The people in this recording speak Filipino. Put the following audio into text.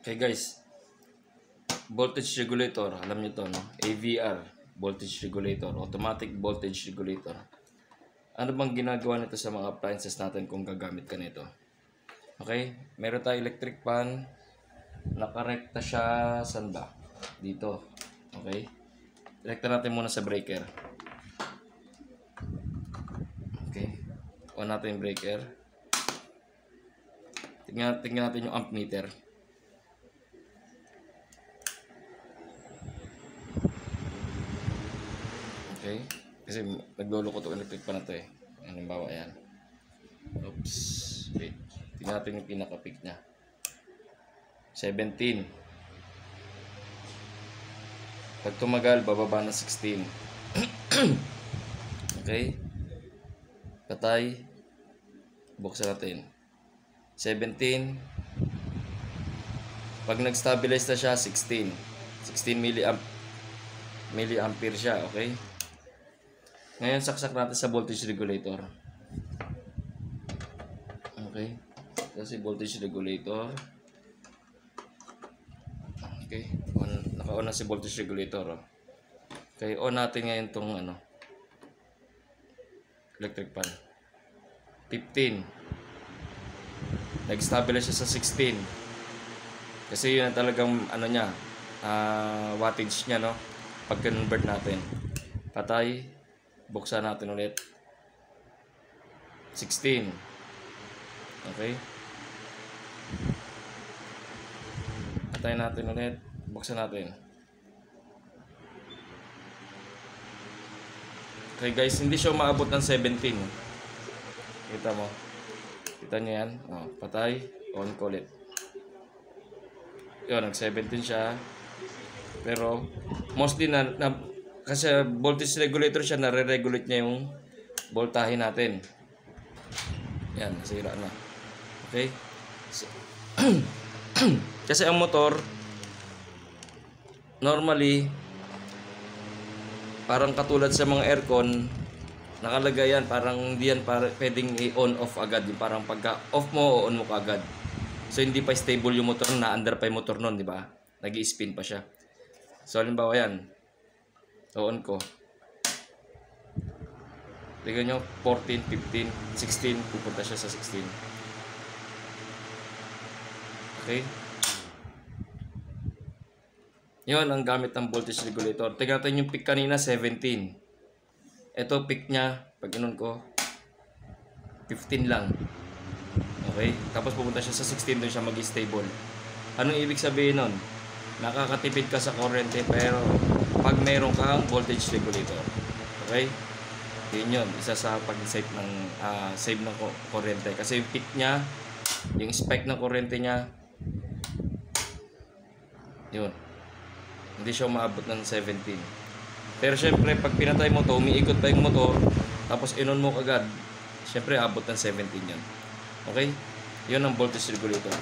Okay guys, voltage regulator, alam niyo to, no? AVR, voltage regulator, automatic voltage regulator. Ano bang ginagawa nito sa mga appliances natin kung gagamit ka nito? Okay, meron tayo electric fan, nakarekta siya, saan ba? Dito. Okay, rekta natin muna sa breaker. Okay, on natin yung breaker. Tingnan natin yung amp meter. Okay, kasi nagluloko itong electric pan na ito eh. Halimbawa yan. Oops, wait. Tingnan natin yung pinaka-peak niya. 17. Pag tumagal, bababa ng 16. Okay, patay. Buksan natin. 17. Pag nag-stabilize na siya, 16 milliampere siya, okay? Ngayon, saksak natin sa voltage regulator. Okay, kasi voltage regulator. Okay, naka-on na si voltage regulator. Okay, on natin ngayon tong electric fan. 15. Nag-stabilize siya sa 16. Kasi yun ang talagang niya, wattage niya, no? Pag-convert natin. Patay. Buksan natin ulit. 16. Okay. Patay natin ulit. Buksan natin. Okay guys, hindi siya umaabot ng 17. Kita mo. Kita nyo yan. Patay. On ko ulit. Yun, nag-17 siya. Pero, mostly kasi voltage regulator siya, nare-regulate niya yung voltahe natin. Yan, nasira na. Okay? So, kasi ang motor, normally, parang katulad sa mga aircon, nakalagay yan, parang hindi yan pwedeng i-on off agad. Yung parang pagka off mo, on mo agad. So, hindi pa stable yung motor, na-under pa yung motor nun, di ba? Nag-i-spin pa siya. So, halimbawa yan. On ko. Tingnan nyo, 14, 15, 16. Pupunta siya sa 16. Okay? Yun ang gamit ng voltage regulator. Tingnan natin yung peak kanina, 17. Ito, peak niya, pag inon ko, 15 lang. Okay? Tapos pupunta siya sa 16, doon siya mag-stable. Anong ibig sabihin nun? Nakakatipid ka sa kuryente, pero pag mayroon kang voltage regulator. Okay? Yun yun. Isa sa pag-save ng save ng kuryente. Kasi yung peak niya, yung spike ng kuryente niya, yun. Hindi siya umaabot ng 17. Pero syempre, pag pinatay mo to, umiikot pa yung motor, tapos inon mo agad, syempre, abot ng 17 yan. Okay? Yun ang voltage regulator.